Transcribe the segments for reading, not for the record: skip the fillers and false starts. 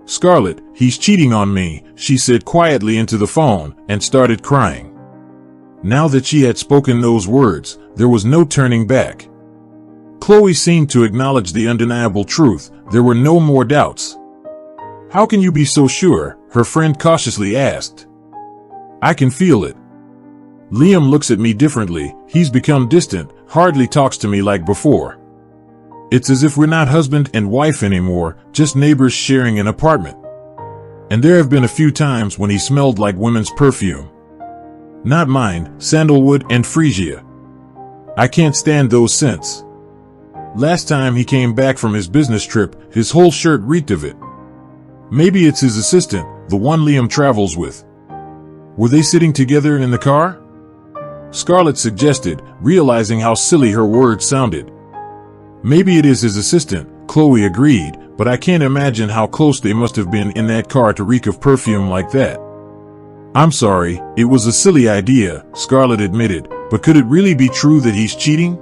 "Scarlet, he's cheating on me," she said quietly into the phone and started crying. Now that she had spoken those words, there was no turning back. Chloe seemed to acknowledge the undeniable truth. There were no more doubts. "How can you be so sure?" her friend cautiously asked. "I can feel it. Liam looks at me differently. He's become distant, hardly talks to me like before. It's as if we're not husband and wife anymore, just neighbors sharing an apartment. And there have been a few times when he smelled like women's perfume. Not mine, sandalwood and freesia. I can't stand those scents. Last time he came back from his business trip, his whole shirt reeked of it. Maybe it's his assistant, the one Liam travels with. Were they sitting together in the car?" Scarlet suggested, realizing how silly her words sounded. "Maybe it is his assistant," Chloe agreed, "but I can't imagine how close they must have been in that car to reek of perfume like that." "I'm sorry, it was a silly idea," Scarlet admitted, "but could it really be true that he's cheating?"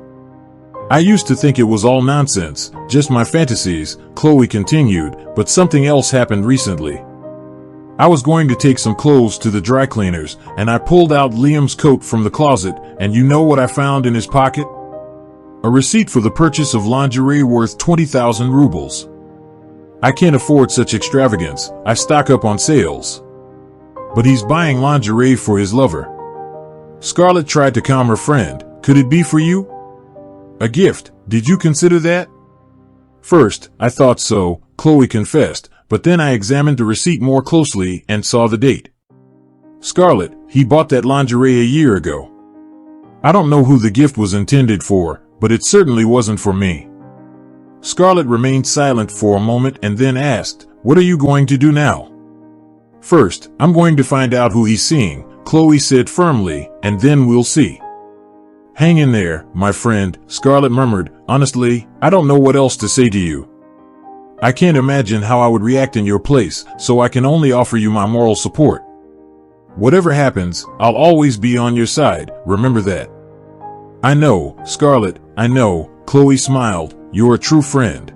"I used to think it was all nonsense, just my fantasies," Chloe continued, "but something else happened recently. I was going to take some clothes to the dry cleaners, and I pulled out Liam's coat from the closet, and you know what I found in his pocket? A receipt for the purchase of lingerie worth 20,000 rubles. I can't afford such extravagance, I stock up on sales. But he's buying lingerie for his lover." Scarlet tried to calm her friend. "Could it be for you? A gift, did you consider that?" "First, I thought so," Chloe confessed, "but then I examined the receipt more closely and saw the date. Scarlet, he bought that lingerie a year ago. I don't know who the gift was intended for, but it certainly wasn't for me." Scarlet remained silent for a moment and then asked, "What are you going to do now?" "First, I'm going to find out who he's seeing," Chloe said firmly, "and then we'll see." "Hang in there, my friend," Scarlet murmured. "Honestly, I don't know what else to say to you. I can't imagine how I would react in your place, so I can only offer you my moral support. Whatever happens, I'll always be on your side, remember that." "I know, Scarlet, I know," Chloe smiled, "you're a true friend."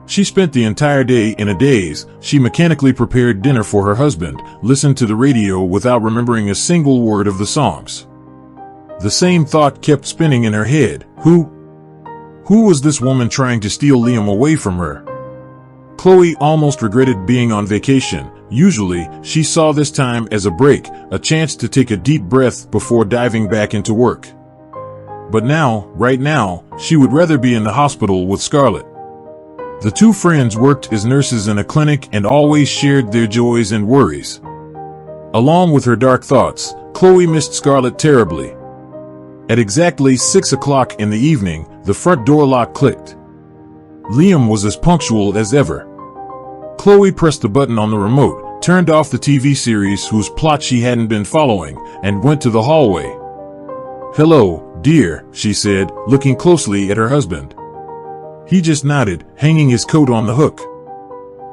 She spent the entire day in a daze. She mechanically prepared dinner for her husband, listened to the radio without remembering a single word of the songs. The same thought kept spinning in her head. Who was this woman trying to steal Liam away from her? Chloe almost regretted being on vacation. Usually, she saw this time as a break, a chance to take a deep breath before diving back into work. But now, right now, she would rather be in the hospital with Scarlet. The two friends worked as nurses in a clinic and always shared their joys and worries. Along with her dark thoughts, Chloe missed Scarlet terribly. At exactly 6 o'clock in the evening, the front door lock clicked. Liam was as punctual as ever. Chloe pressed the button on the remote, turned off the TV series whose plot she hadn't been following, and went to the hallway. "Hello, dear," she said, looking closely at her husband. He just nodded, hanging his coat on the hook.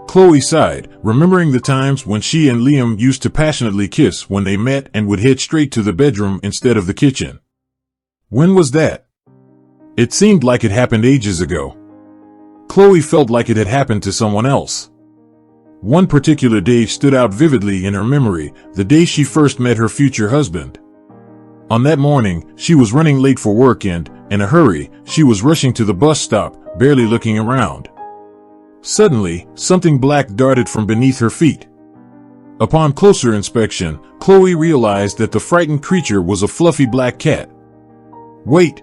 Chloe sighed, remembering the times when she and Liam used to passionately kiss when they met and would head straight to the bedroom instead of the kitchen. When was that? It seemed like it happened ages ago. Chloe felt like it had happened to someone else. One particular day stood out vividly in her memory, the day she first met her future husband. On that morning, she was running late for work and, in a hurry, she was rushing to the bus stop, barely looking around. Suddenly, something black darted from beneath her feet. Upon closer inspection, Chloe realized that the frightened creature was a fluffy black cat. "Wait!"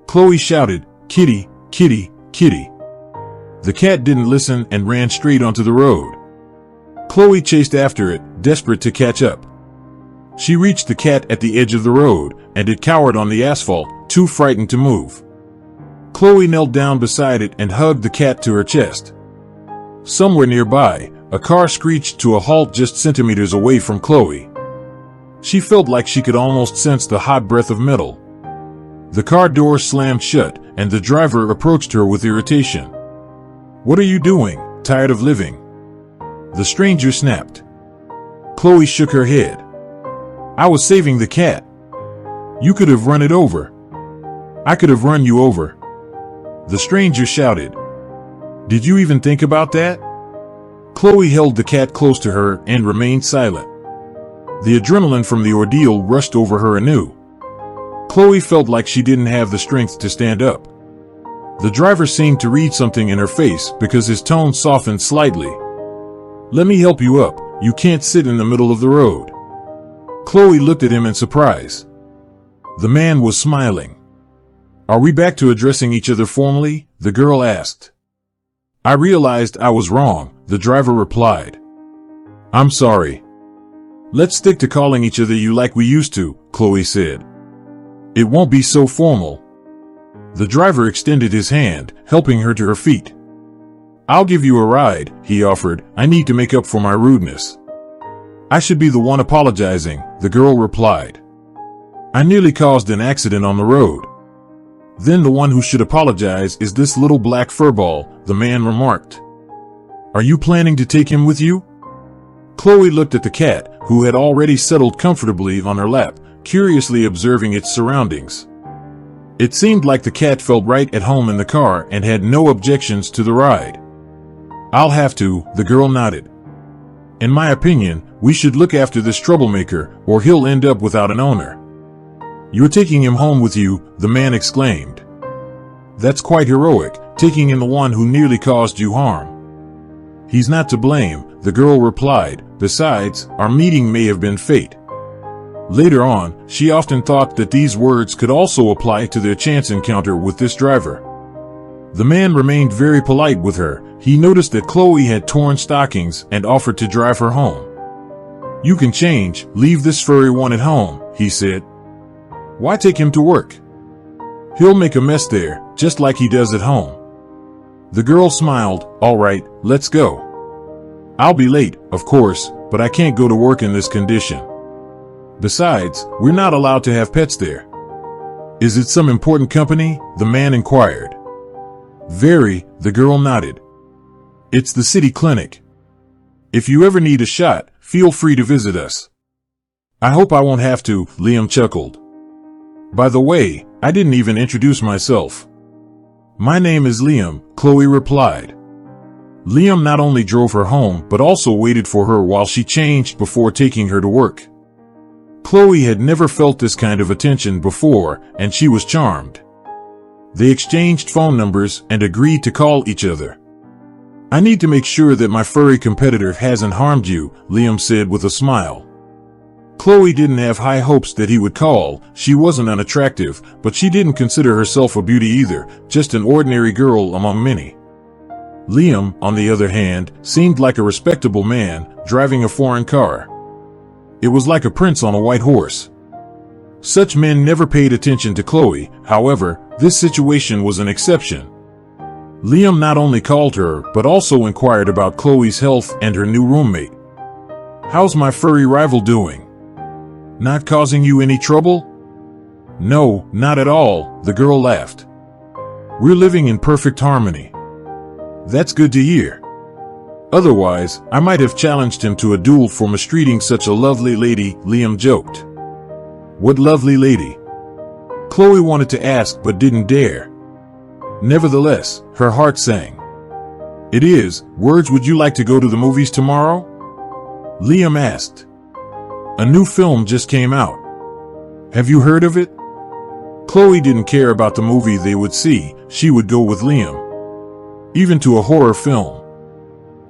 Chloe shouted, "Kitty, kitty, kitty." The cat didn't listen and ran straight onto the road. Chloe chased after it, desperate to catch up. She reached the cat at the edge of the road, and it cowered on the asphalt, too frightened to move. Chloe knelt down beside it and hugged the cat to her chest. Somewhere nearby, a car screeched to a halt just centimeters away from Chloe. She felt like she could almost sense the hot breath of metal. The car door slammed shut, and the driver approached her with irritation. "What are you doing? Tired of living?" The stranger snapped. Chloe shook her head. "I was saving the cat. You could have run it over." "I could have run you over." The stranger shouted. "Did you even think about that?" Chloe held the cat close to her and remained silent. The adrenaline from the ordeal rushed over her anew. Chloe felt like she didn't have the strength to stand up. The driver seemed to read something in her face because his tone softened slightly. "Let me help you up. You can't sit in the middle of the road." Chloe looked at him in surprise. The man was smiling. "Are we back to addressing each other formally?" the girl asked. "I realized I was wrong," the driver replied. "I'm sorry. Let's stick to calling each other you like we used to," Chloe said. "It won't be so formal." The driver extended his hand, helping her to her feet. "I'll give you a ride," he offered. "I need to make up for my rudeness." "I should be the one apologizing," the girl replied. "I nearly caused an accident on the road." "Then the one who should apologize is this little black furball," the man remarked. "Are you planning to take him with you?" Chloe looked at the cat, who had already settled comfortably on her lap, curiously observing its surroundings. It seemed like the cat felt right at home in the car and had no objections to the ride. "I'll have to," the girl nodded. "In my opinion, we should look after this troublemaker, or he'll end up without an owner." "You're taking him home with you," the man exclaimed. "That's quite heroic, taking in the one who nearly caused you harm." "He's not to blame," the girl replied. "Besides, our meeting may have been fate." Later on, she often thought that these words could also apply to their chance encounter with this driver. The man remained very polite with her. He noticed that Chloe had torn stockings and offered to drive her home. "You can change, leave this furry one at home," he said. "Why take him to work? He'll make a mess there, just like he does at home." The girl smiled. "All right, let's go. I'll be late, of course, but I can't go to work in this condition. Besides, we're not allowed to have pets there." "Is it some important company?" the man inquired. "Very," the girl nodded. "It's the city clinic. If you ever need a shot, feel free to visit us." "I hope I won't have to," Liam chuckled. "By the way, I didn't even introduce myself." "My name is Liam," Chloe replied. Liam not only drove her home but also waited for her while she changed before taking her to work. Chloe had never felt this kind of attention before, and she was charmed. They exchanged phone numbers and agreed to call each other. "I need to make sure that my furry competitor hasn't harmed you," Liam said with a smile. Chloe didn't have high hopes that he would call. She wasn't unattractive, but she didn't consider herself a beauty either, just an ordinary girl among many. Liam, on the other hand, seemed like a respectable man, driving a foreign car. It was like a prince on a white horse. Such men never paid attention to Chloe. However, this situation was an exception. Liam not only called her, but also inquired about Chloe's health and her new roommate. "How's my furry rival doing? Not causing you any trouble?" "No, not at all," the girl laughed. "We're living in perfect harmony." "That's good to hear. Otherwise, I might have challenged him to a duel for mistreating such a lovely lady," Liam joked. "What lovely lady?" Chloe wanted to ask but didn't dare. Nevertheless, her heart sang. "It is. Words, would you like to go to the movies tomorrow?" Liam asked. "A new film just came out. Have you heard of it?" Chloe didn't care about the movie they would see. She would go with Liam. Even to a horror film.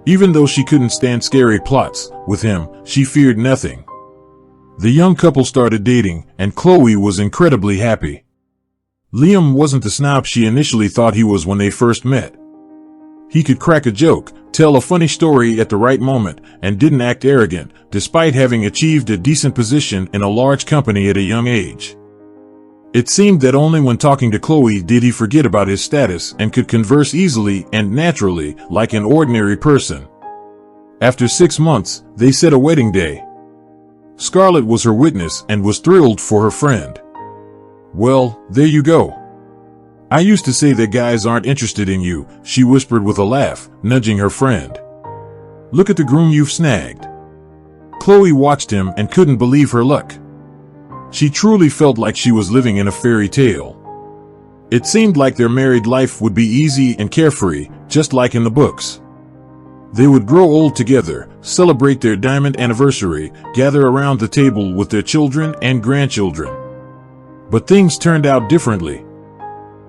Even though she couldn't stand scary plots, with him, she feared nothing. The young couple started dating, and Chloe was incredibly happy. Liam wasn't the snob she initially thought he was when they first met. He could crack a joke, tell a funny story at the right moment, and didn't act arrogant, despite having achieved a decent position in a large company at a young age. It seemed that only when talking to Chloe did he forget about his status and could converse easily and naturally, like an ordinary person. After 6 months, they set a wedding day. Scarlet was her witness and was thrilled for her friend. "Well, there you go. I used to say that guys aren't interested in you," she whispered with a laugh, nudging her friend. "Look at the groom you've snagged." Chloe watched him and couldn't believe her luck. She truly felt like she was living in a fairy tale. It seemed like their married life would be easy and carefree, just like in the books. They would grow old together, celebrate their diamond anniversary, gather around the table with their children and grandchildren. But things turned out differently.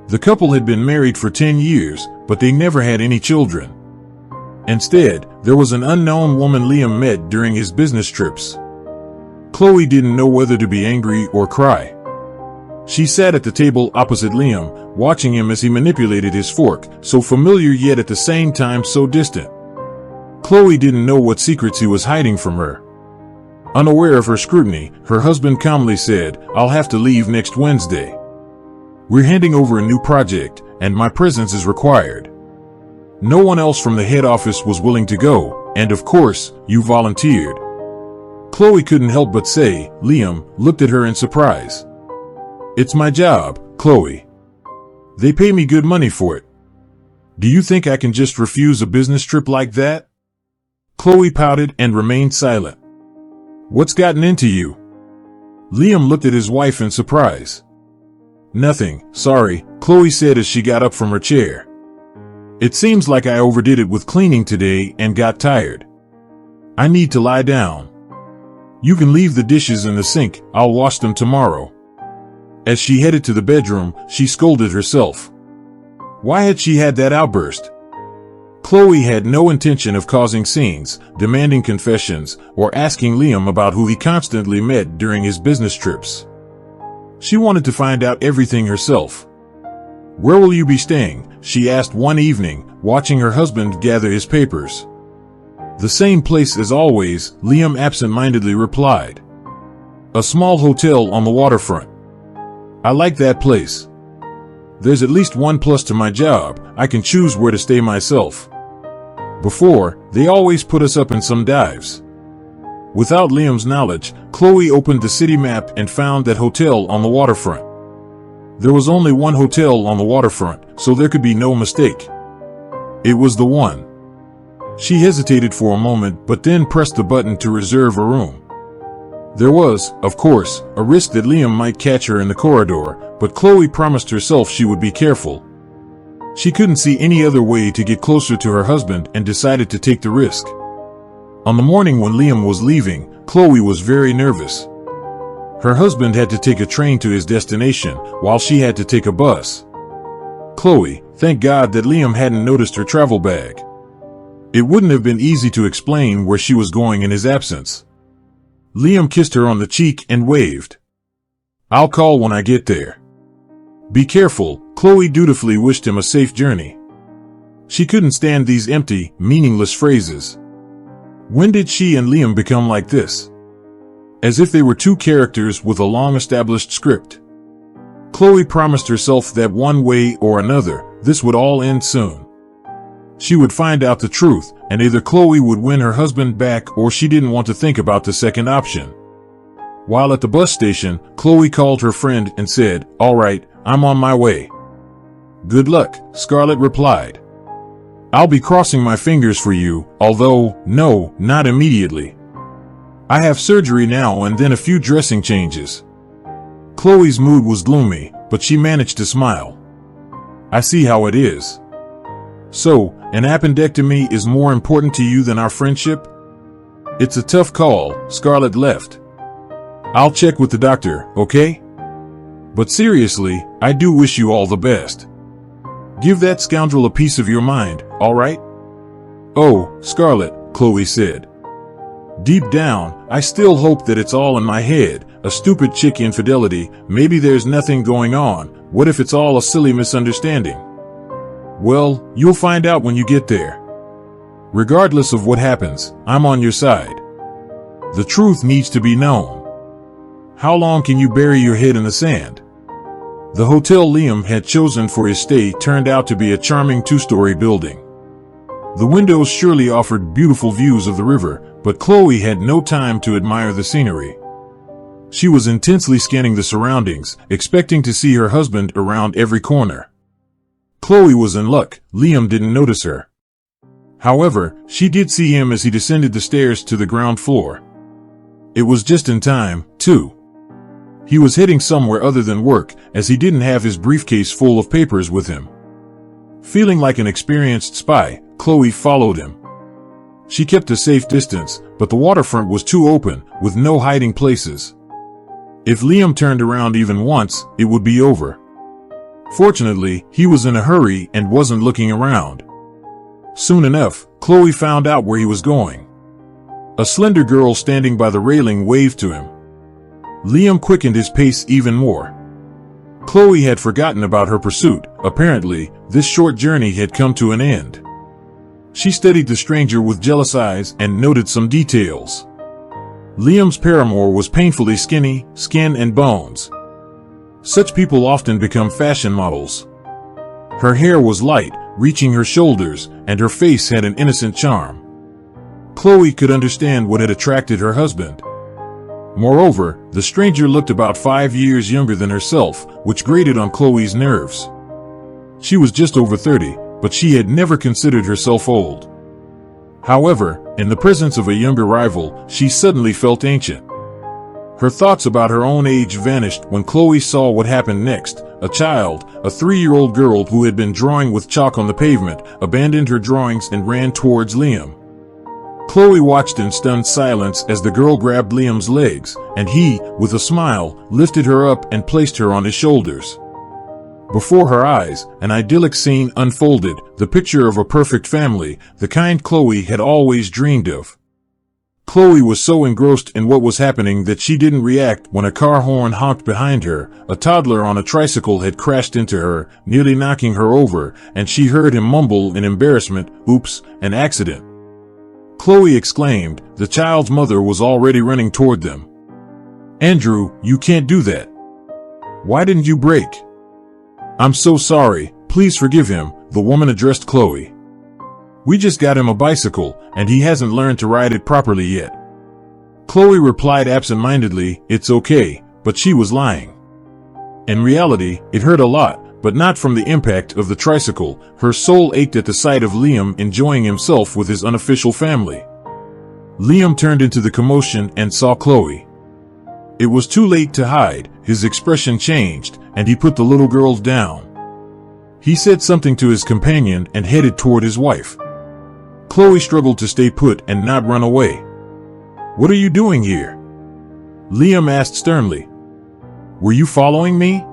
The couple had been married for 10 years, but they never had any children. Instead, there was an unknown woman Liam met during his business trips. Chloe didn't know whether to be angry or cry. She sat at the table opposite Liam, watching him as he manipulated his fork, so familiar yet at the same time so distant. Chloe didn't know what secrets he was hiding from her. Unaware of her scrutiny, her husband calmly said, "I'll have to leave next Wednesday. We're handing over a new project, and my presence is required." No one else from the head office was willing to go, and of course, you volunteered. Chloe couldn't help but say. Liam looked at her in surprise. "It's my job, Chloe. They pay me good money for it. Do you think I can just refuse a business trip like that?" Chloe pouted and remained silent. "What's gotten into you?" Liam looked at his wife in surprise. "Nothing, sorry," Chloe said as she got up from her chair. "It seems like I overdid it with cleaning today and got tired. I need to lie down. You can leave the dishes in the sink, I'll wash them tomorrow." As she headed to the bedroom, she scolded herself. Why had she had that outburst? Chloe had no intention of causing scenes, demanding confessions, or asking Liam about who he constantly met during his business trips. She wanted to find out everything herself. "Where will you be staying?" she asked one evening, watching her husband gather his papers. "The same place as always," Liam absent-mindedly replied. "A small hotel on the waterfront. I like that place. There's at least one plus to my job, I can choose where to stay myself. Before, they always put us up in some dives." Without Liam's knowledge, Chloe opened the city map and found that hotel on the waterfront. There was only one hotel on the waterfront, so there could be no mistake. It was the one. She hesitated for a moment but then pressed the button to reserve a room. There was, of course, a risk that Liam might catch her in the corridor, but Chloe promised herself she would be careful. She couldn't see any other way to get closer to her husband and decided to take the risk. On the morning when Liam was leaving, Chloe was very nervous. Her husband had to take a train to his destination, while she had to take a bus. Chloe, thank God that Liam hadn't noticed her travel bag. It wouldn't have been easy to explain where she was going in his absence. Liam kissed her on the cheek and waved. "I'll call when I get there." "Be careful," Chloe dutifully wished him a safe journey. She couldn't stand these empty, meaningless phrases. When did she and Liam become like this? As if they were two characters with a long-established script. Chloe promised herself that one way or another, this would all end soon. She would find out the truth, and either Chloe would win her husband back or she didn't want to think about the second option. While at the bus station, Chloe called her friend and said, "All right, I'm on my way." "Good luck," Scarlet replied. "I'll be crossing my fingers for you, although, no, not immediately. I have surgery now and then a few dressing changes." Chloe's mood was gloomy, but she managed to smile. "I see how it is. So, an appendectomy is more important to you than our friendship?" "It's a tough call," Scarlet left. "I'll check with the doctor, okay? But seriously, I do wish you all the best. Give that scoundrel a piece of your mind, all right?" "Oh, Scarlet," Chloe said. "Deep down, I still hope that it's all in my head, a stupid chick infidelity, maybe there's nothing going on, what if it's all a silly misunderstanding?" "Well, you'll find out when you get there. Regardless of what happens, I'm on your side. The truth needs to be known. How long can you bury your head in the sand?" The hotel Liam had chosen for his stay turned out to be a charming two-story building. The windows surely offered beautiful views of the river, but Chloe had no time to admire the scenery. She was intensely scanning the surroundings, expecting to see her husband around every corner. Chloe was in luck, Liam didn't notice her. However, she did see him as he descended the stairs to the ground floor. It was just in time, too. He was heading somewhere other than work, as he didn't have his briefcase full of papers with him. Feeling like an experienced spy, Chloe followed him. She kept a safe distance, but the waterfront was too open, with no hiding places. If Liam turned around even once, it would be over. Fortunately, he was in a hurry and wasn't looking around. Soon enough, Chloe found out where he was going. A slender girl standing by the railing waved to him. Liam quickened his pace even more. Chloe had forgotten about her pursuit. Apparently, this short journey had come to an end. She studied the stranger with jealous eyes and noted some details. Liam's paramour was painfully skinny, skin and bones. Such people often become fashion models. Her hair was light, reaching her shoulders, and her face had an innocent charm. Chloe could understand what had attracted her husband. Moreover, the stranger looked about 5 years younger than herself, which grated on Chloe's nerves. She was just over 30, but she had never considered herself old. However, in the presence of a younger rival, she suddenly felt ancient. Her thoughts about her own age vanished when Chloe saw what happened next. A child, a 3-year-old girl who had been drawing with chalk on the pavement, abandoned her drawings and ran towards Liam. Chloe watched in stunned silence as the girl grabbed Liam's legs, and he, with a smile, lifted her up and placed her on his shoulders. Before her eyes, an idyllic scene unfolded, the picture of a perfect family, the kind Chloe had always dreamed of. Chloe was so engrossed in what was happening that she didn't react when a car horn honked behind her. A toddler on a tricycle had crashed into her, nearly knocking her over, and she heard him mumble in embarrassment, "Oops, an accident." Chloe exclaimed. The child's mother was already running toward them. "Andrew, you can't do that. Why didn't you brake?" "I'm so sorry, please forgive him," the woman addressed Chloe. "We just got him a bicycle, and he hasn't learned to ride it properly yet." Chloe replied absent-mindedly, "It's okay," but she was lying. In reality, it hurt a lot, but not from the impact of the tricycle. Her soul ached at the sight of Liam enjoying himself with his unofficial family. Liam turned into the commotion and saw Chloe. It was too late to hide. His expression changed, and he put the little girl down. He said something to his companion and headed toward his wife. Chloe struggled to stay put and not run away. "What are you doing here?" Liam asked sternly. "Were you following me?"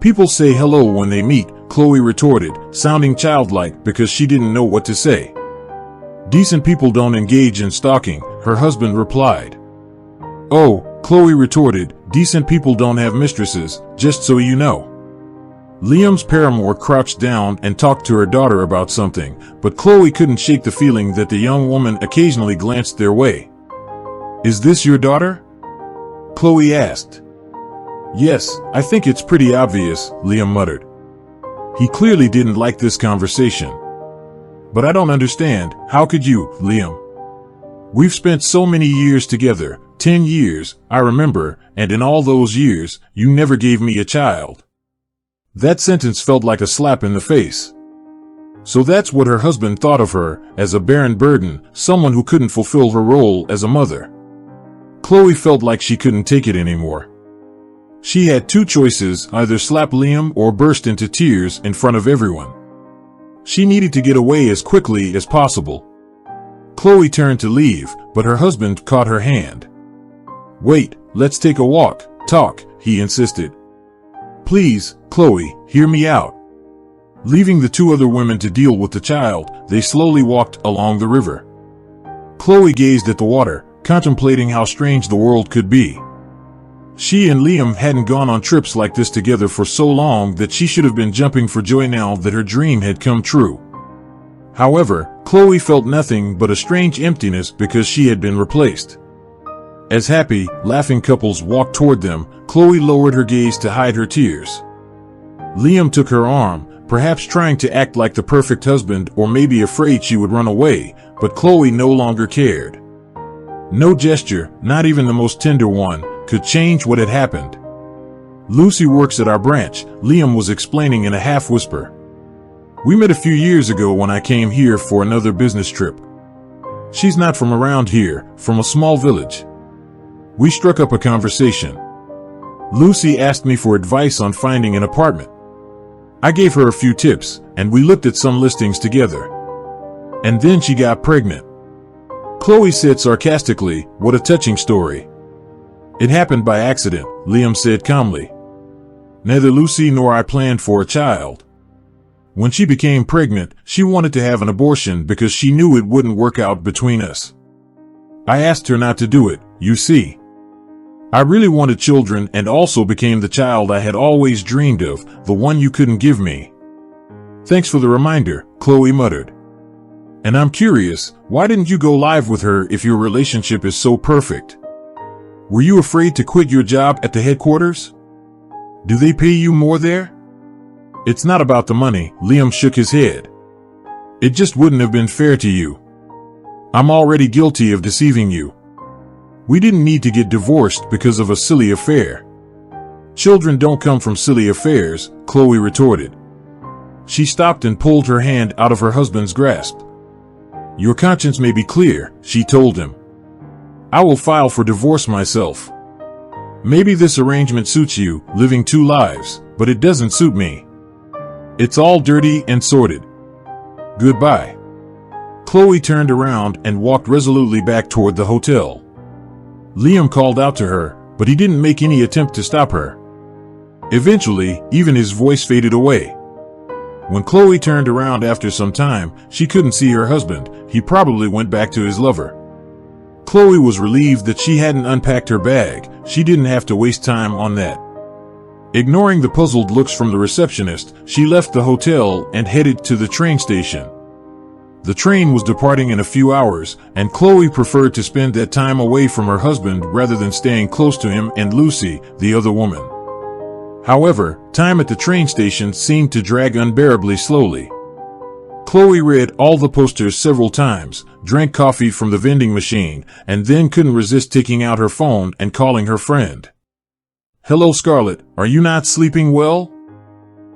"People say hello when they meet," Chloe retorted, sounding childlike because she didn't know what to say. "Decent people don't engage in stalking," her husband replied. "Oh," Chloe retorted, "decent people don't have mistresses, just so you know." Liam's paramour crouched down and talked to her daughter about something, but Chloe couldn't shake the feeling that the young woman occasionally glanced their way. "Is this your daughter?" Chloe asked. "Yes, I think it's pretty obvious," Liam muttered. He clearly didn't like this conversation. "But I don't understand, how could you, Liam? We've spent so many years together, 10 years, I remember, and in all those years, you never gave me a child." That sentence felt like a slap in the face. So that's what her husband thought of her, as a barren burden, someone who couldn't fulfill her role as a mother. Chloe felt like she couldn't take it anymore. She had two choices, either slap Liam or burst into tears in front of everyone. She needed to get away as quickly as possible. Chloe turned to leave, but her husband caught her hand. "Wait, let's take a walk, talk," he insisted. "Please, Chloe, hear me out." Leaving the two other women to deal with the child, they slowly walked along the river. Chloe gazed at the water, contemplating how strange the world could be. She and Liam hadn't gone on trips like this together for so long that she should have been jumping for joy now that her dream had come true. However, Chloe felt nothing but a strange emptiness because she had been replaced. As happy, laughing couples walked toward them, Chloe lowered her gaze to hide her tears. Liam took her arm, perhaps trying to act like the perfect husband or maybe afraid she would run away, but Chloe no longer cared. No gesture, not even the most tender one, could change what had happened. "Lucy works at our branch," Liam was explaining in a half-whisper. "We met a few years ago when I came here for another business trip. She's not from around here, from a small village. We struck up a conversation. Lucy asked me for advice on finding an apartment. I gave her a few tips, and we looked at some listings together. And then she got pregnant. Chloe said sarcastically, "What a touching story." "It happened by accident," Liam said calmly. "Neither Lucy nor I planned for a child. When she became pregnant, she wanted to have an abortion because she knew it wouldn't work out between us. I asked her not to do it, you see. I really wanted children and also became the child I had always dreamed of, the one you couldn't give me." "Thanks for the reminder," Chloe muttered. "And I'm curious, why didn't you go live with her if your relationship is so perfect? Were you afraid to quit your job at the headquarters? Do they pay you more there?" "It's not about the money," Liam shook his head. "It just wouldn't have been fair to you. I'm already guilty of deceiving you. We didn't need to get divorced because of a silly affair." "Children don't come from silly affairs," Chloe retorted. She stopped and pulled her hand out of her husband's grasp. "Your conscience may be clear," she told him. "I will file for divorce myself. Maybe this arrangement suits you, living two lives, but it doesn't suit me. It's all dirty and sordid. Goodbye." Chloe turned around and walked resolutely back toward the hotel. Liam called out to her, but he didn't make any attempt to stop her. Eventually, even his voice faded away. When Chloe turned around after some time, she couldn't see her husband. He probably went back to his lover. Chloe was relieved that she hadn't unpacked her bag. She didn't have to waste time on that. Ignoring the puzzled looks from the receptionist, she left the hotel and headed to the train station. The train was departing in a few hours, and Chloe preferred to spend that time away from her husband rather than staying close to him and Lucy, the other woman. However, time at the train station seemed to drag unbearably slowly. Chloe read all the posters several times, drank coffee from the vending machine, and then couldn't resist taking out her phone and calling her friend. "Hello, Scarlet, are you not sleeping well?"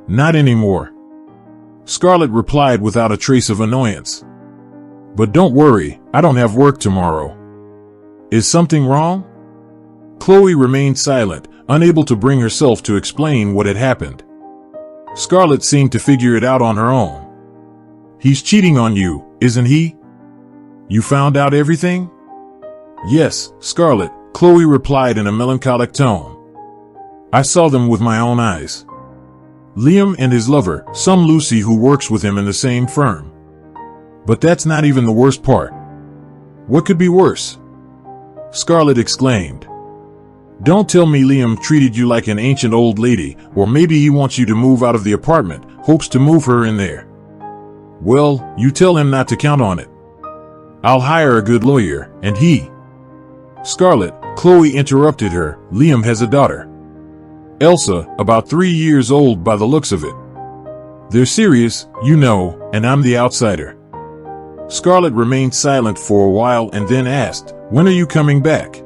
"Not anymore," Scarlet replied without a trace of annoyance. "But don't worry, I don't have work tomorrow." "Is something wrong?" Chloe remained silent, unable to bring herself to explain what had happened. Scarlet seemed to figure it out on her own. "He's cheating on you, isn't he? You found out everything?" "Yes, Scarlet," Chloe replied in a melancholic tone. "I saw them with my own eyes. Liam and his lover, some Lucy who works with him in the same firm. But that's not even the worst part." "What could be worse?" Scarlet exclaimed. "Don't tell me Liam treated you like an ancient old lady, or maybe he wants you to move out of the apartment, hopes to move her in there." "Well, you tell him not to count on it. I'll hire a good lawyer, and he—" "Scarlet," Chloe interrupted her, "Liam has a daughter. Elsa, about 3 years old by the looks of it. They're serious, you know, and I'm the outsider." Scarlet remained silent for a while and then asked, "When are you coming back?"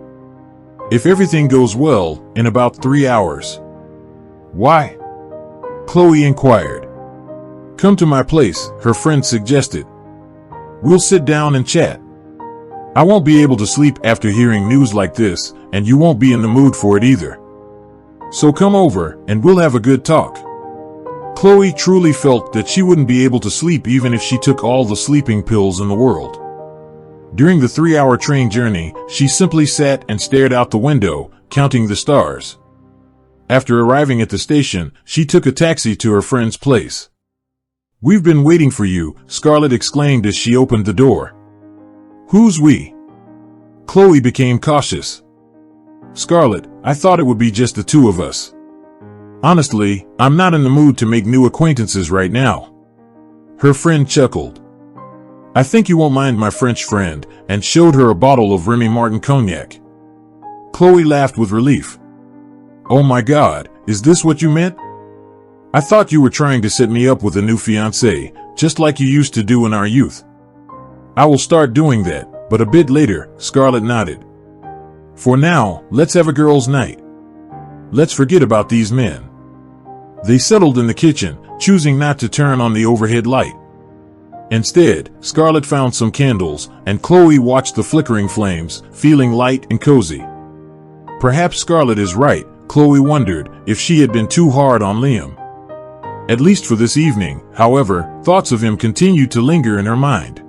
"If everything goes well, in about 3 hours." "Why?" Chloe inquired. "Come to my place," her friend suggested. "We'll sit down and chat. I won't be able to sleep after hearing news like this, and you won't be in the mood for it either. So come over, and we'll have a good talk." Chloe truly felt that she wouldn't be able to sleep even if she took all the sleeping pills in the world. During the 3-hour train journey, she simply sat and stared out the window, counting the stars. After arriving at the station, she took a taxi to her friend's place. "We've been waiting for you," Scarlet exclaimed as she opened the door. "Who's we?" Chloe became cautious. "Scarlet, I thought it would be just the two of us. Honestly, I'm not in the mood to make new acquaintances right now." Her friend chuckled. "I think you won't mind my French friend," and showed her a bottle of Remy Martin cognac. Chloe laughed with relief. "Oh my God, is this what you meant? I thought you were trying to set me up with a new fiancé, just like you used to do in our youth." "I will start doing that, but a bit later," Scarlet nodded. "For now, let's have a girls' night. Let's forget about these men." They settled in the kitchen, choosing not to turn on the overhead light. Instead, Scarlet found some candles, and Chloe watched the flickering flames, feeling light and cozy. Perhaps Scarlet is right, Chloe wondered, if she had been too hard on Liam. At least for this evening, however, thoughts of him continued to linger in her mind.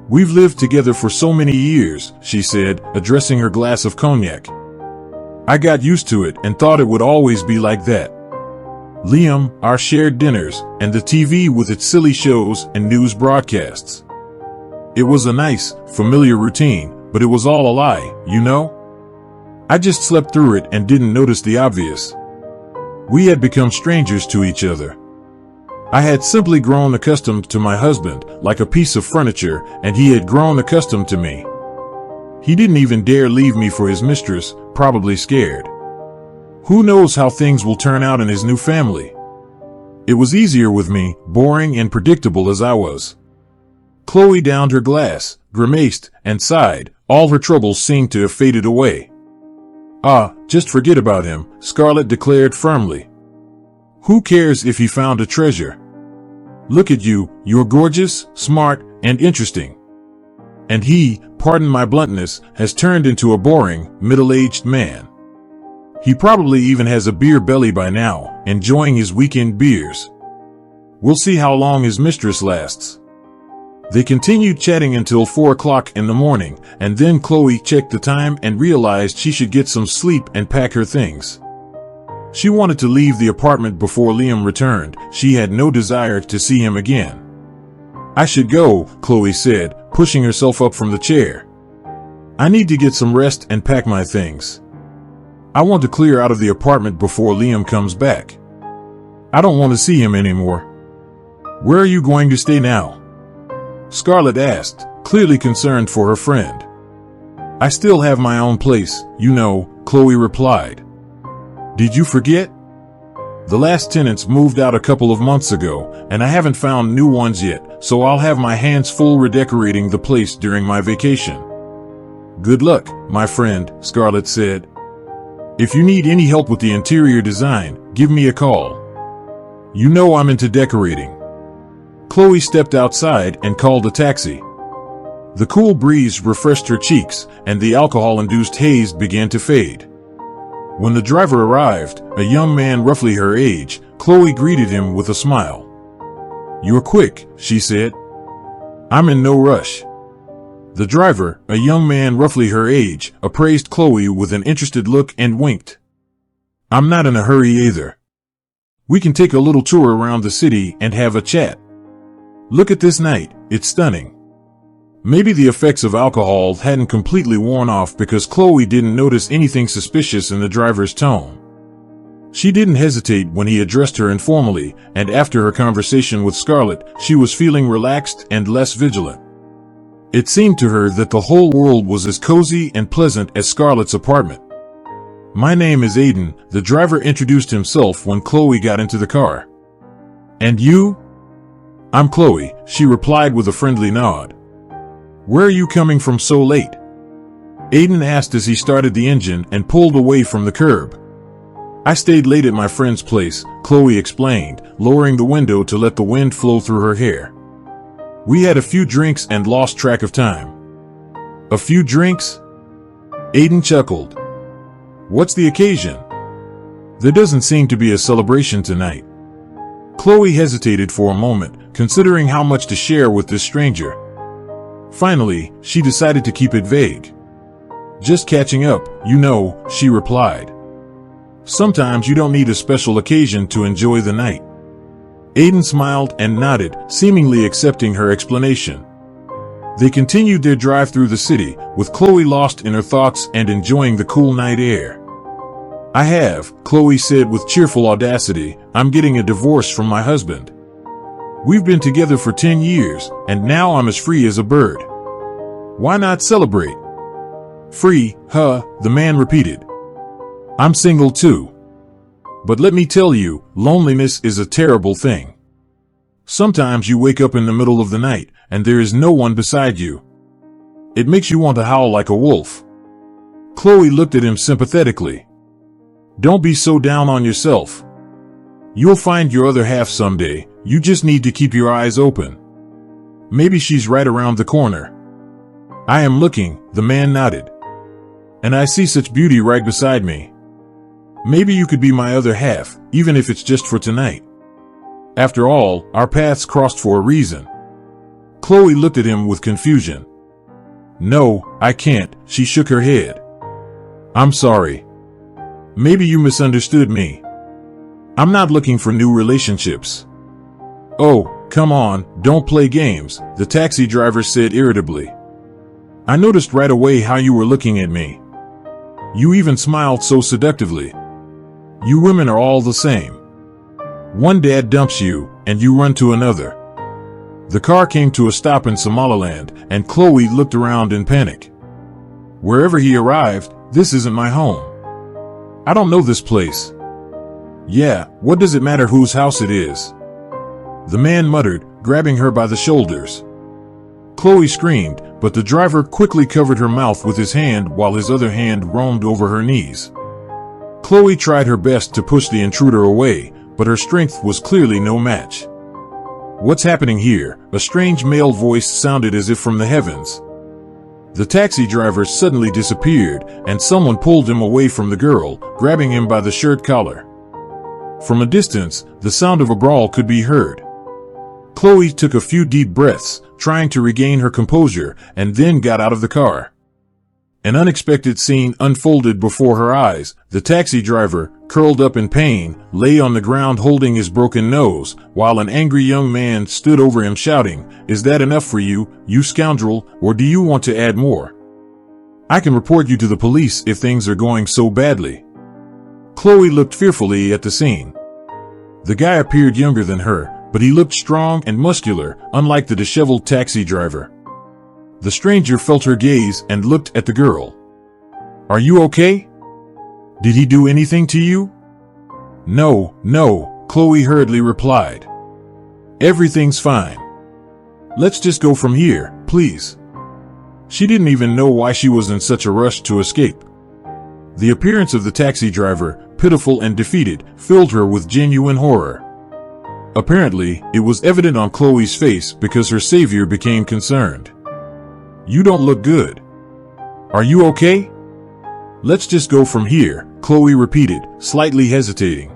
We've lived together for so many years, she said, addressing her glass of cognac. I got used to it and thought it would always be like that. Liam, our shared dinners, and the TV with its silly shows and news broadcasts. It was a nice, familiar routine, but it was all a lie, you know? I just slept through it and didn't notice the obvious. We had become strangers to each other. I had simply grown accustomed to my husband, like a piece of furniture, and he had grown accustomed to me. He didn't even dare leave me for his mistress, probably scared. Who knows how things will turn out in his new family? It was easier with me, boring and predictable as I was. Chloe downed her glass, grimaced, and sighed. All her troubles seemed to have faded away. Ah, just forget about him, Scarlet declared firmly. Who cares if he found a treasure? Look at you, you're gorgeous, smart, and interesting. And he, pardon my bluntness, has turned into a boring, middle-aged man. He probably even has a beer belly by now, enjoying his weekend beers. We'll see how long his mistress lasts. They continued chatting until 4 o'clock in the morning, and then Chloe checked the time and realized she should get some sleep and pack her things. She wanted to leave the apartment before Liam returned. She had no desire to see him again. I should go, Chloe said, pushing herself up from the chair. I need to get some rest and pack my things. I want to clear out of the apartment before Liam comes back. I don't want to see him anymore. Where are you going to stay now? Scarlet asked, clearly concerned for her friend. I still have my own place, you know, Chloe replied. Did you forget? The last tenants moved out a couple of months ago, and I haven't found new ones yet, so I'll have my hands full redecorating the place during my vacation. Good luck, my friend, Scarlet said. If you need any help with the interior design, give me a call. You know I'm into decorating. Chloe stepped outside and called a taxi. The cool breeze refreshed her cheeks, and the alcohol-induced haze began to fade. When the driver arrived, a young man roughly her age, Chloe greeted him with a smile. You're quick, she said. I'm in no rush. The driver, a young man roughly her age, appraised Chloe with an interested look and winked. I'm not in a hurry either. We can take a little tour around the city and have a chat. Look at this night, it's stunning. Maybe the effects of alcohol hadn't completely worn off because Chloe didn't notice anything suspicious in the driver's tone. She didn't hesitate when he addressed her informally, and after her conversation with Scarlet, she was feeling relaxed and less vigilant. It seemed to her that the whole world was as cozy and pleasant as Scarlet's apartment. My name is Aiden, the driver introduced himself when Chloe got into the car. And you? I'm Chloe, she replied with a friendly nod. Where are you coming from so late? Aiden asked as he started the engine and pulled away from the curb. I stayed late at my friend's place, Chloe explained, lowering the window to let the wind flow through her hair. We had a few drinks and lost track of time. A few drinks? Aiden chuckled. What's the occasion? There doesn't seem to be a celebration tonight. Chloe hesitated for a moment, considering how much to share with this stranger. Finally, she decided to keep it vague. Just catching up, you know, she replied. Sometimes you don't need a special occasion to enjoy the night. Aiden smiled and nodded, seemingly accepting her explanation. They continued their drive through the city, with Chloe lost in her thoughts and enjoying the cool night air. I have, Chloe said with cheerful audacity, I'm getting a divorce from my husband. We've been together for 10 years, and now I'm as free as a bird. Why not celebrate? Free, huh, the man repeated. I'm single too. But let me tell you, loneliness is a terrible thing. Sometimes you wake up in the middle of the night, and there is no one beside you. It makes you want to howl like a wolf. Chloe looked at him sympathetically. Don't be so down on yourself. You'll find your other half someday, you just need to keep your eyes open. Maybe she's right around the corner. I am looking, the man nodded. And I see such beauty right beside me. Maybe you could be my other half, even if it's just for tonight. After all, our paths crossed for a reason. Chloe looked at him with confusion. No, I can't, she shook her head. I'm sorry. Maybe you misunderstood me. I'm not looking for new relationships. Oh, come on, don't play games, the taxi driver said irritably. I noticed right away how you were looking at me. You even smiled so seductively. You women are all the same. One dad dumps you, and you run to another. The car came to a stop in Somaliland, and Chloe looked around in panic. Wherever he arrived, this isn't my home. I don't know this place. Yeah, what does it matter whose house it is? The man muttered, grabbing her by the shoulders. Chloe screamed, but the driver quickly covered her mouth with his hand while his other hand roamed over her knees. Chloe tried her best to push the intruder away, but her strength was clearly no match. What's happening here? A strange male voice sounded as if from the heavens. The taxi driver suddenly disappeared, and someone pulled him away from the girl, grabbing him by the shirt collar. From a distance, the sound of a brawl could be heard. Chloe took a few deep breaths, trying to regain her composure, and then got out of the car. An unexpected scene unfolded before her eyes. The taxi driver, curled up in pain, lay on the ground holding his broken nose, while an angry young man stood over him shouting, "Is that enough for you, you scoundrel, or do you want to add more? I can report you to the police if things are going so badly." Chloe looked fearfully at the scene. The guy appeared younger than her, but he looked strong and muscular, unlike the disheveled taxi driver. The stranger felt her gaze and looked at the girl. "Are you okay? Did he do anything to you?" No, Chloe hurriedly replied. "Everything's fine. Let's just go from here, please." She didn't even know why she was in such a rush to escape. The appearance of the taxi driver, pitiful and defeated, filled her with genuine horror. Apparently, it was evident on Chloe's face because her savior became concerned. "You don't look good. Are you okay?" "Let's just go from here," Chloe repeated, slightly hesitating.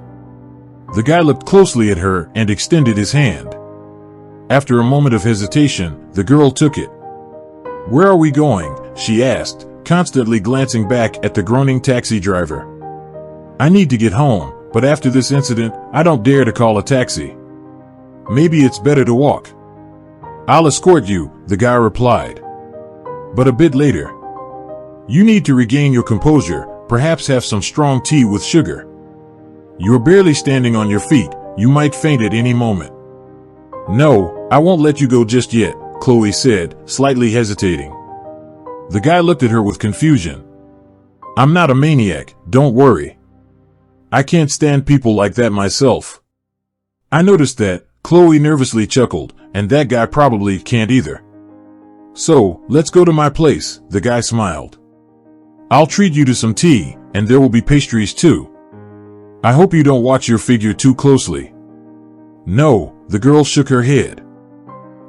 The guy looked closely at her and extended his hand. After a moment of hesitation, the girl took it. "Where are we going?" she asked, constantly glancing back at the groaning taxi driver. "I need to get home, but after this incident, I don't dare to call a taxi. Maybe it's better to walk." "I'll escort you," the guy replied. But a bit later, "You need to regain your composure, perhaps have some strong tea with sugar. You're barely standing on your feet, you might faint at any moment." "No, I won't let you go just yet," Chloe said, slightly hesitating. The guy looked at her with confusion. "I'm not a maniac, don't worry. I can't stand people like that myself." "I noticed that," Chloe nervously chuckled, "and that guy probably can't either. So, let's go to my place," the guy smiled. "I'll treat you to some tea, and there will be pastries too. I hope you don't watch your figure too closely." "No," the girl shook her head.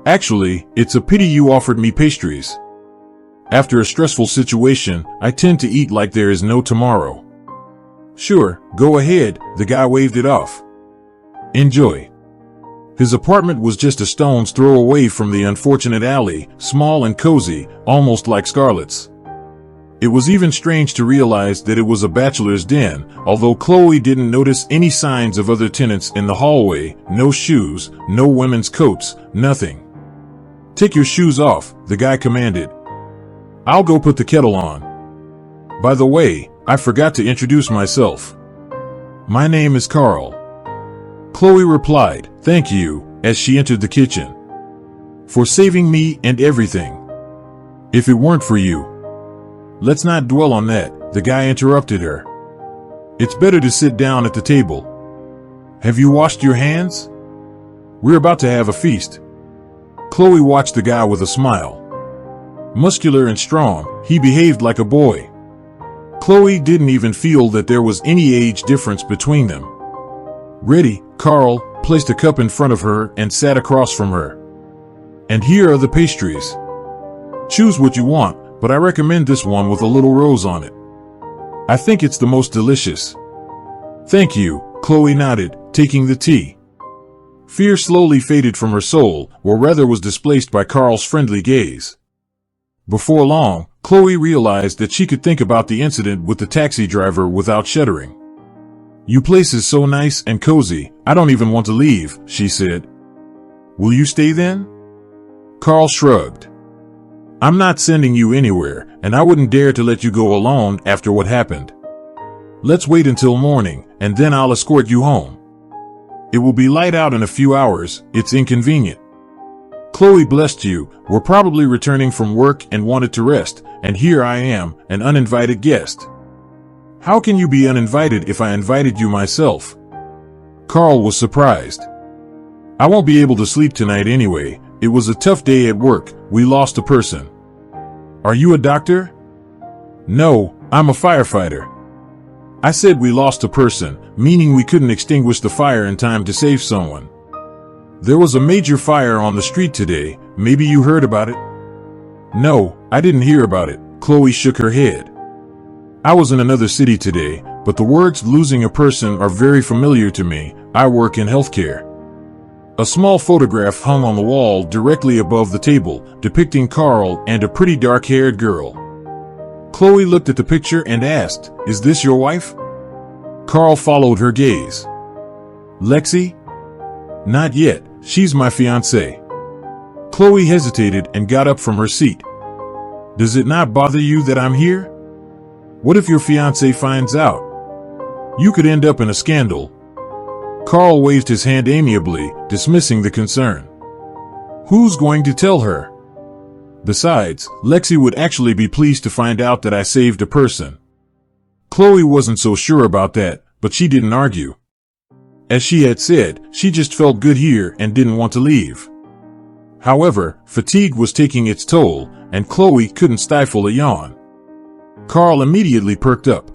"Actually, it's a pity you offered me pastries. After a stressful situation, I tend to eat like there is no tomorrow." "Sure, go ahead," the guy waved it off. "Enjoy." His apartment was just a stone's throw away from the unfortunate alley, small and cozy, almost like Scarlet's. It was even strange to realize that it was a bachelor's den, although Chloe didn't notice any signs of other tenants in the hallway, no shoes, no women's coats, nothing. "Take your shoes off," the guy commanded. "I'll go put the kettle on. By the way, I forgot to introduce myself. My name is Carl." Chloe replied, "Thank you," as she entered the kitchen. "For saving me and everything. If it weren't for you." "Let's not dwell on that," the guy interrupted her. "It's better to sit down at the table. Have you washed your hands? We're about to have a feast." Chloe watched the guy with a smile. Muscular and strong, he behaved like a boy. Chloe didn't even feel that there was any age difference between them. Ready, Carl placed a cup in front of her and sat across from her. "And here are the pastries. Choose what you want, but I recommend this one with a little rose on it. I think it's the most delicious." "Thank you," Chloe nodded, taking the tea. Fear slowly faded from her soul, or rather was displaced by Carl's friendly gaze. Before long, Chloe realized that she could think about the incident with the taxi driver without shuddering. "Your place is so nice and cozy, I don't even want to leave," she said. "Will you stay then?" Carl shrugged. "I'm not sending you anywhere, and I wouldn't dare to let you go alone after what happened. Let's wait until morning, and then I'll escort you home. It will be light out in a few hours. It's inconvenient. Chloe, blessed you, were probably returning from work and wanted to rest, and here I am, an uninvited guest." "How can you be uninvited if I invited you myself?" Carl was surprised. "I won't be able to sleep tonight anyway. It was a tough day at work. We lost a person." "Are you a doctor?" "No, I'm a firefighter." "I said we lost a person, meaning we couldn't extinguish the fire in time to save someone. There was a major fire on the street today. Maybe you heard about it?" "No, I didn't hear about it." Chloe shook her head. "I was in another city today, but the words losing a person are very familiar to me. I work in healthcare." A small photograph hung on the wall directly above the table, depicting Carl and a pretty dark-haired girl. Chloe looked at the picture and asked, "Is this your wife?" Carl followed her gaze. "Lexi?" "Not yet. She's my fiancée." Chloe hesitated and got up from her seat. "Does it not bother you that I'm here? What if your fiancé finds out? You could end up in a scandal." Carl waved his hand amiably, dismissing the concern. "Who's going to tell her? Besides, Lexi would actually be pleased to find out that I saved a person." Chloe wasn't so sure about that, but she didn't argue. As she had said, she just felt good here and didn't want to leave. However, fatigue was taking its toll, and Chloe couldn't stifle a yawn. Carl immediately perked up.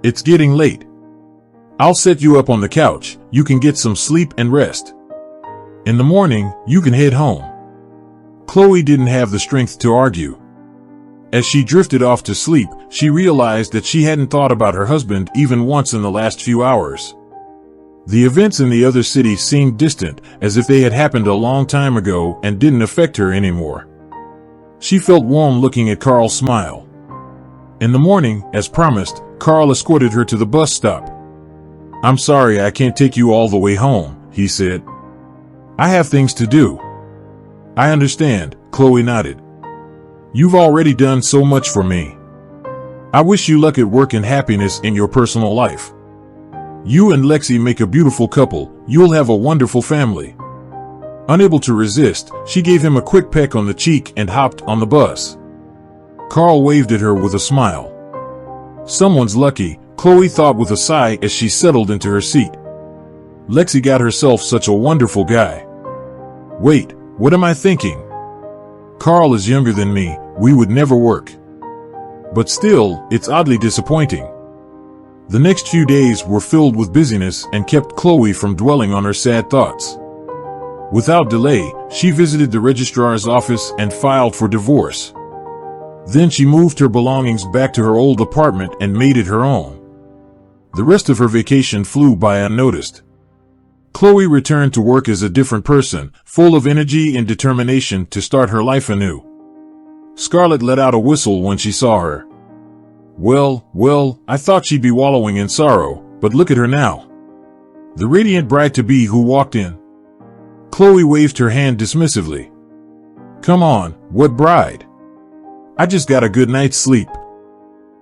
"It's getting late. I'll set you up on the couch. You can get some sleep and rest. In the morning, you can head home." Chloe didn't have the strength to argue. As she drifted off to sleep, she realized that she hadn't thought about her husband even once in the last few hours. The events in the other city seemed distant, as if they had happened a long time ago and didn't affect her anymore. She felt warm looking at Carl's smile. In the morning, as promised, Carl escorted her to the bus stop. "I'm sorry I can't take you all the way home," he said. "I have things to do." "I understand," Chloe nodded. "You've already done so much for me. I wish you luck at work and happiness in your personal life. You and Lexi make a beautiful couple. You'll have a wonderful family." Unable to resist, she gave him a quick peck on the cheek and hopped on the bus. Carl waved at her with a smile. "Someone's lucky," Chloe thought with a sigh as she settled into her seat. Lexi got herself such a wonderful guy. Wait, what am I thinking? Carl is younger than me. We would never work. But still, it's oddly disappointing. The next few days were filled with busyness and kept Chloe from dwelling on her sad thoughts. Without delay, she visited the registrar's office and filed for divorce. Then she moved her belongings back to her old apartment and made it her own. The rest of her vacation flew by unnoticed. Chloe returned to work as a different person, full of energy and determination to start her life anew. Scarlet let out a whistle when she saw her. Well, I thought she'd be wallowing in sorrow, but look at her now. The radiant bride-to-be who walked in. Chloe waved her hand dismissively. Come on, what bride? I just got a good night's sleep.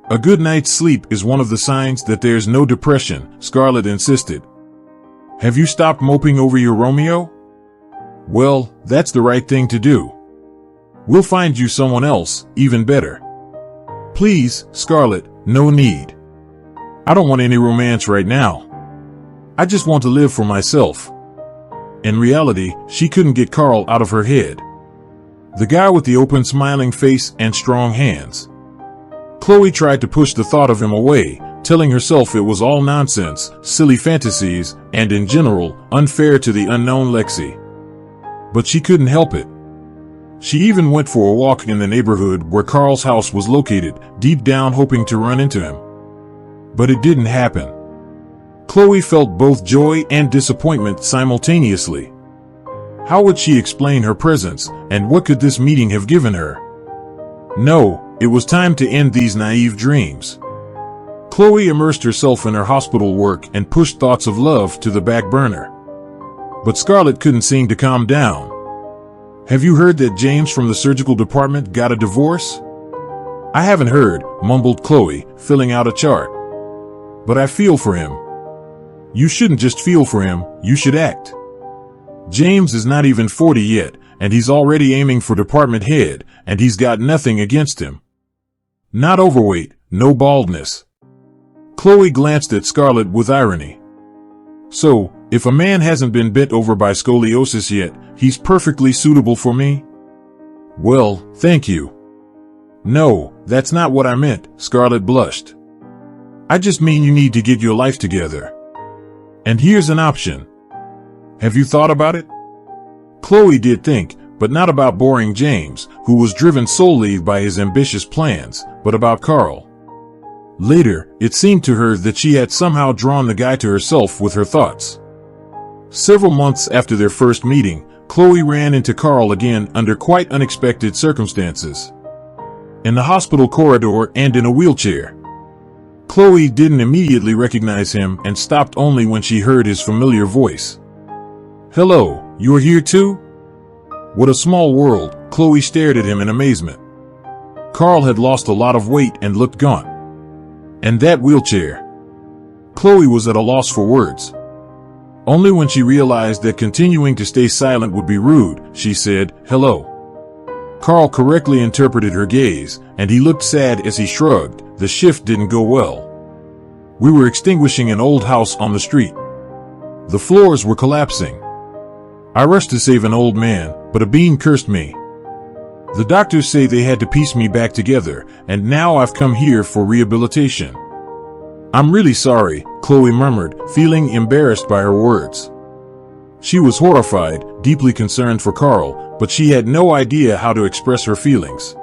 A good night's sleep is one of the signs that there's no depression, Scarlet insisted. Have you stopped moping over your Romeo? Well, that's the right thing to do. We'll find you someone else, even better. Please, Scarlet, no need. I don't want any romance right now. I just want to live for myself. In reality, she couldn't get Carl out of her head. The guy with the open smiling face and strong hands. Chloe tried to push the thought of him away, telling herself it was all nonsense, silly fantasies, and in general, unfair to the unknown Lexi. But she couldn't help it. She even went for a walk in the neighborhood where Carl's house was located, deep down hoping to run into him. But it didn't happen. Chloe felt both joy and disappointment simultaneously. How would she explain her presence, and what could this meeting have given her? No, it was time to end these naive dreams. Chloe immersed herself in her hospital work and pushed thoughts of love to the back burner. But Scarlet couldn't seem to calm down. "Have you heard that James from the surgical department got a divorce?" "I haven't heard," mumbled Chloe, filling out a chart. "But I feel for him." "You shouldn't just feel for him, you should act. James is not even 40 yet, and he's already aiming for department head, and he's got nothing against him. Not overweight, no baldness." Chloe glanced at Scarlet with irony. "So, if a man hasn't been bent over by scoliosis yet, he's perfectly suitable for me?" "Well, thank you." "No, that's not what I meant," Scarlet blushed. "I just mean you need to get your life together. And here's an option. Have you thought about it?" Chloe did think, but not about boring James, who was driven solely by his ambitious plans, but about Carl. Later, it seemed to her that she had somehow drawn the guy to herself with her thoughts. Several months after their first meeting, Chloe ran into Carl again under quite unexpected circumstances. In the hospital corridor and in a wheelchair. Chloe didn't immediately recognize him and stopped only when she heard his familiar voice. "Hello, you're here too?" What a small world, Chloe stared at him in amazement. Carl had lost a lot of weight and looked gaunt. And that wheelchair. Chloe was at a loss for words. Only when she realized that continuing to stay silent would be rude, she said, "Hello." Carl correctly interpreted her gaze, and he looked sad as he shrugged. The shift didn't go well. "We were extinguishing an old house on the street. The floors were collapsing. I rushed to save an old man, but a beam cursed me. The doctors say they had to piece me back together, and now I've come here for rehabilitation." "I'm really sorry," Chloe murmured, feeling embarrassed by her words. She was horrified, deeply concerned for Carl, but she had no idea how to express her feelings.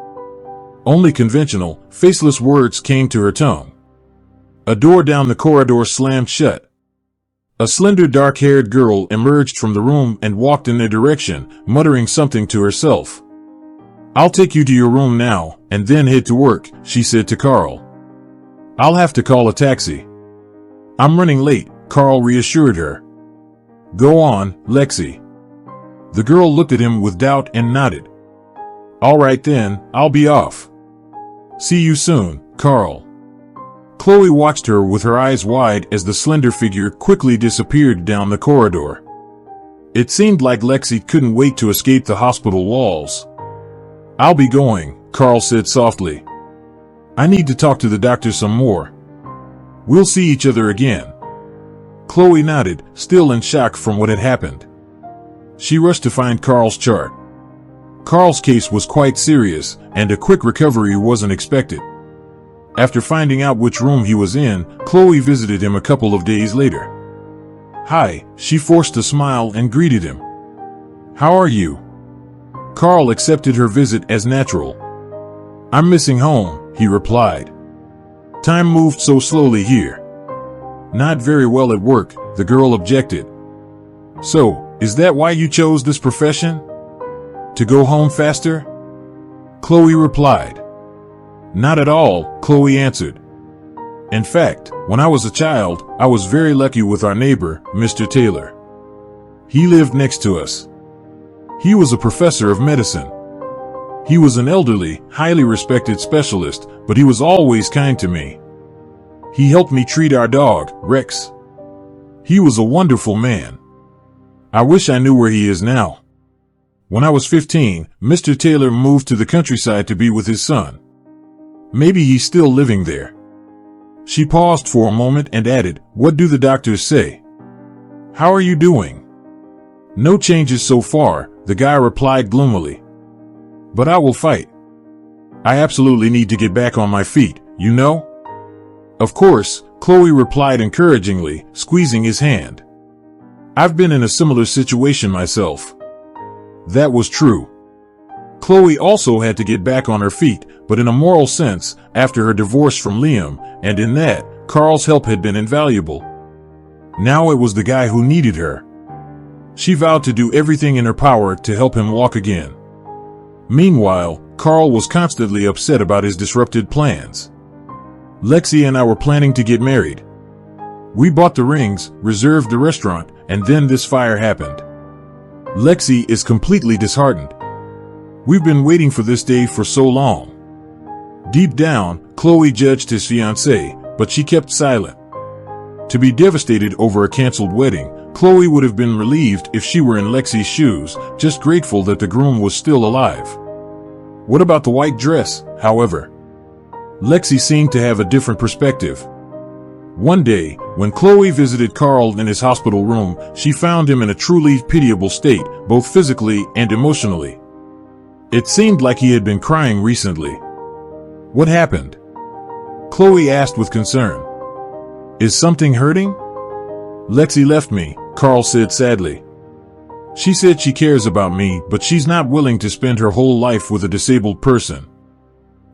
Only conventional, faceless words came to her tongue. A door down the corridor slammed shut. A slender, dark-haired girl emerged from the room and walked in their direction, muttering something to herself. "I'll take you to your room now, and then head to work," she said to Carl. "I'll have to call a taxi." "I'm running late," Carl reassured her. "Go on, Lexi." The girl looked at him with doubt and nodded. "All right then, I'll be off. See you soon, Carl." Chloe watched her with her eyes wide as the slender figure quickly disappeared down the corridor. It seemed like Lexi couldn't wait to escape the hospital walls. "I'll be going," Carl said softly. "I need to talk to the doctor some more. We'll see each other again." Chloe nodded, still in shock from what had happened. She rushed to find Carl's chart. Carl's case was quite serious, and a quick recovery wasn't expected. After finding out which room he was in, Chloe visited him a couple of days later. "Hi," she forced a smile and greeted him. "How are you?" Carl accepted her visit as natural. "I'm missing home," he replied. "Time moved so slowly here." "Not very well at work," the girl objected. "So, is that why you chose this profession? To go home faster?" Chloe replied. "Not at all," Chloe answered. "In fact, when I was a child, I was very lucky with our neighbor, Mr. Taylor. He lived next to us. He was a professor of medicine. He was an elderly, highly respected specialist, but he was always kind to me. He helped me treat our dog, Rex. He was a wonderful man. I wish I knew where he is now." When I was 15, Mr. Taylor moved to the countryside to be with his son. Maybe he's still living there. She paused for a moment and added, "What do the doctors say?" "How are you doing?" "No changes so far," the guy replied gloomily. "But I will fight. I absolutely need to get back on my feet, you know?" "Of course," Chloe replied encouragingly, squeezing his hand. "I've been in a similar situation myself." That was true. Chloe also had to get back on her feet, but in a moral sense, after her divorce from Liam, and in that, Carl's help had been invaluable. Now it was the guy who needed her. She vowed to do everything in her power to help him walk again. Meanwhile, Carl was constantly upset about his disrupted plans. Lexi and I were planning to get married. We bought the rings, reserved the restaurant, and then this fire happened. Lexi is completely disheartened. We've been waiting for this day for so long. Deep down, Chloe judged his fiancée, but she kept silent. To be devastated over a canceled wedding, Chloe would have been relieved if she were in Lexi's shoes, just grateful that the groom was still alive. What about the white dress, however? Lexi seemed to have a different perspective. One day, when Chloe visited Carl in his hospital room, she found him in a truly pitiable state, both physically and emotionally. It seemed like he had been crying recently. What happened? Chloe asked with concern. Is something hurting? Lexi left me, Carl said sadly. She said she cares about me, but she's not willing to spend her whole life with a disabled person.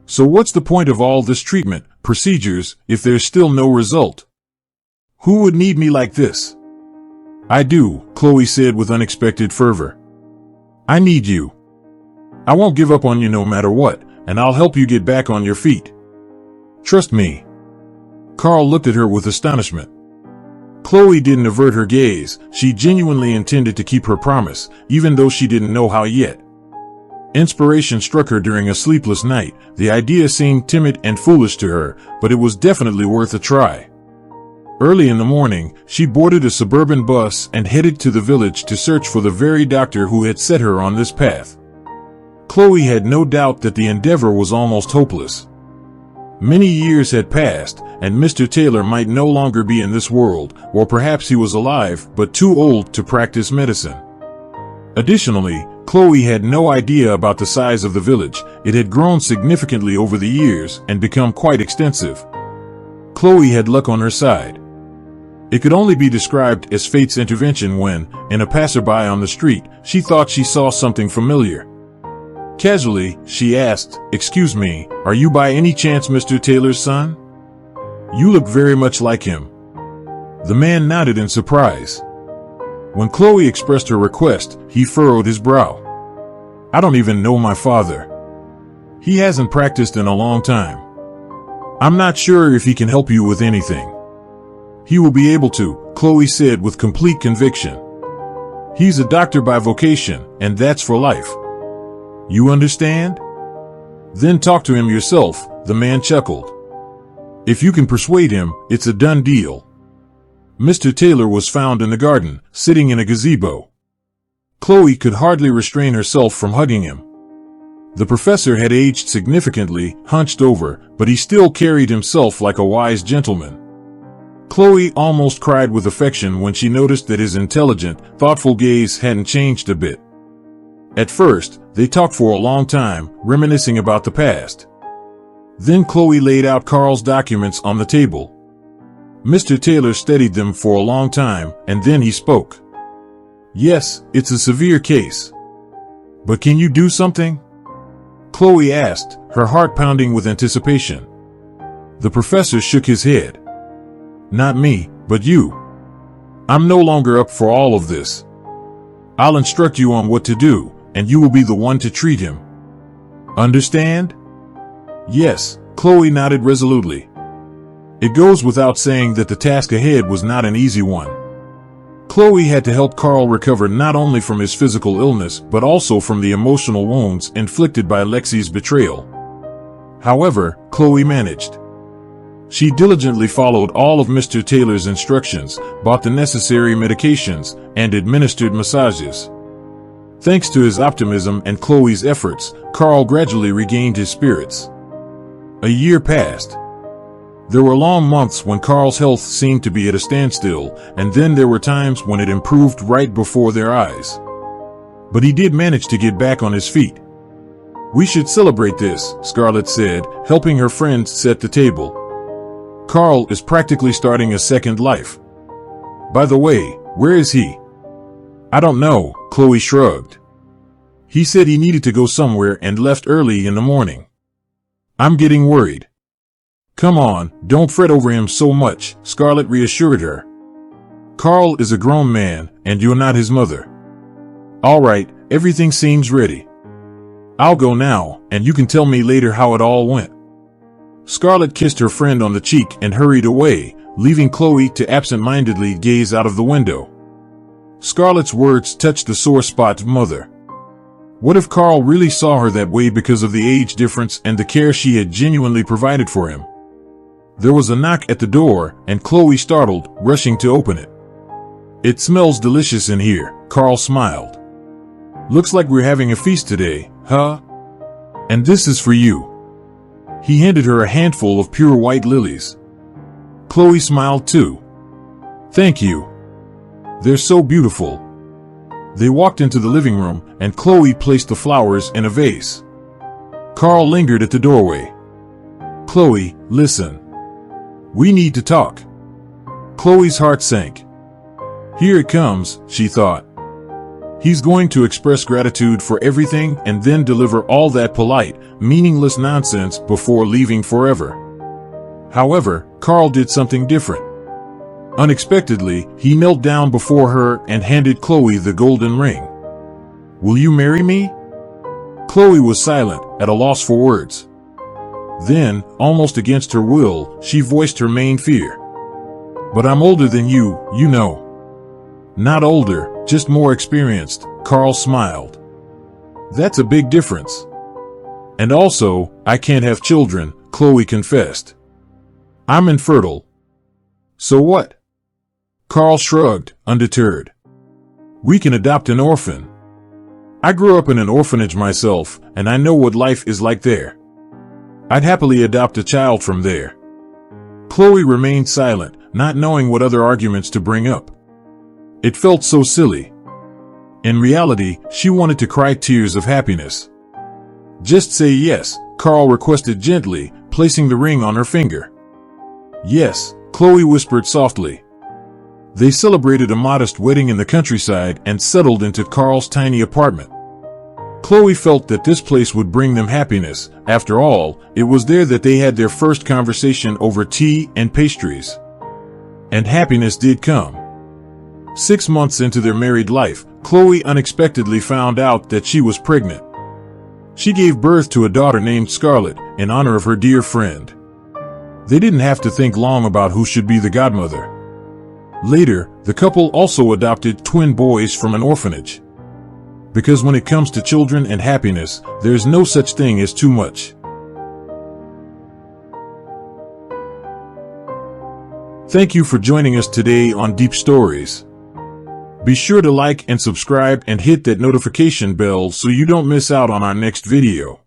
So what's the point of all this treatment, procedures, if there's still no result? Who would need me like this? I do, Chloe said with unexpected fervor. I need you. I won't give up on you no matter what, and I'll help you get back on your feet. Trust me. Carl looked at her with astonishment. Chloe didn't avert her gaze. She genuinely intended to keep her promise, even though she didn't know how yet. Inspiration struck her during a sleepless night. The idea seemed timid and foolish to her, but it was definitely worth a try. Early in the morning, she boarded a suburban bus and headed to the village to search for the very doctor who had set her on this path. Chloe had no doubt that the endeavor was almost hopeless. Many years had passed, and Mr. Taylor might no longer be in this world, or perhaps he was alive but too old to practice medicine. Additionally, Chloe had no idea about the size of the village. It had grown significantly over the years and become quite extensive. Chloe had luck on her side. It could only be described as fate's intervention when, in a passerby on the street, she thought she saw something familiar. Casually, she asked, "Excuse me, are you by any chance Mr. Taylor's son? You look very much like him." The man nodded in surprise. When Chloe expressed her request, he furrowed his brow. "I don't even know my father. He hasn't practiced in a long time. I'm not sure if he can help you with anything." "He will be able to," Chloe said with complete conviction. "He's a doctor by vocation, and that's for life. You understand? Then talk to him yourself," the man chuckled. "If you can persuade him, it's a done deal." Mr. Taylor was found in the garden, sitting in a gazebo. Chloe could hardly restrain herself from hugging him. The professor had aged significantly, hunched over, but he still carried himself like a wise gentleman. Chloe almost cried with affection when she noticed that his intelligent, thoughtful gaze hadn't changed a bit. At first, they talked for a long time, reminiscing about the past. Then Chloe laid out Carl's documents on the table. Mr. Taylor studied them for a long time, and then he spoke. "Yes, it's a severe case. But can you do something?" Chloe asked, her heart pounding with anticipation. The professor shook his head. "Not me, but you. I'm no longer up for all of this. I'll instruct you on what to do, and you will be the one to treat him. Understand?" "Yes," Chloe nodded resolutely. It goes without saying that the task ahead was not an easy one. Chloe had to help Carl recover not only from his physical illness but also from the emotional wounds inflicted by Lexi's betrayal. However, Chloe managed. She diligently followed all of Mr. Taylor's instructions, bought the necessary medications, and administered massages. Thanks to his optimism and Chloe's efforts, Carl gradually regained his spirits. A year passed. There were long months when Carl's health seemed to be at a standstill, and then there were times when it improved right before their eyes. But he did manage to get back on his feet. "We should celebrate this," Scarlet said, helping her friends set the table. "Carl is practically starting a second life. By the way, where is he?" "I don't know," Chloe shrugged. "He said he needed to go somewhere and left early in the morning. I'm getting worried." "Come on, don't fret over him so much," Scarlet reassured her. Carl is a grown man, and you're not his mother. All right, everything seems ready. I'll go now, and you can tell me later how it all went. Scarlet kissed her friend on the cheek and hurried away, leaving Chloe to absent-mindedly gaze out of the window. Scarlet's words touched the sore spot of mother. What if Carl really saw her that way because of the age difference and the care she had genuinely provided for him? There was a knock at the door, and Chloe startled, rushing to open it. It smells delicious in here, Carl smiled. Looks like we're having a feast today, huh? And this is for you. He handed her a handful of pure white lilies. Chloe smiled too. Thank you. They're so beautiful. They walked into the living room, and Chloe placed the flowers in a vase. Carl lingered at the doorway. Chloe, listen. We need to talk. Chloe's heart sank. Here it comes, she thought. He's going to express gratitude for everything and then deliver all that polite, meaningless nonsense before leaving forever. However, Carl did something different. Unexpectedly, he knelt down before her and handed Chloe the golden ring. Will you marry me? Chloe was silent, at a loss for words. Then, almost against her will, she voiced her main fear. But I'm older than you, you know. Not older, just more experienced, Carl smiled. That's a big difference. And also, I can't have children, Chloe confessed. I'm infertile. So what? Carl shrugged, undeterred. We can adopt an orphan. I grew up in an orphanage myself, and I know what life is like there. I'd happily adopt a child from there. Chloe remained silent, not knowing what other arguments to bring up. It felt so silly. In reality, she wanted to cry tears of happiness. Just say yes, Carl requested gently, placing the ring on her finger. Yes, Chloe whispered softly. They celebrated a modest wedding in the countryside and settled into Carl's tiny apartment. Chloe felt that this place would bring them happiness. After all, it was there that they had their first conversation over tea and pastries. And happiness did come. 6 months into their married life, Chloe unexpectedly found out that she was pregnant. She gave birth to a daughter named Scarlet, in honor of her dear friend. They didn't have to think long about who should be the godmother. Later, the couple also adopted twin boys from an orphanage. Because when it comes to children and happiness, there's no such thing as too much. Thank you for joining us today on Deep Stories. Be sure to like and subscribe and hit that notification bell so you don't miss out on our next video.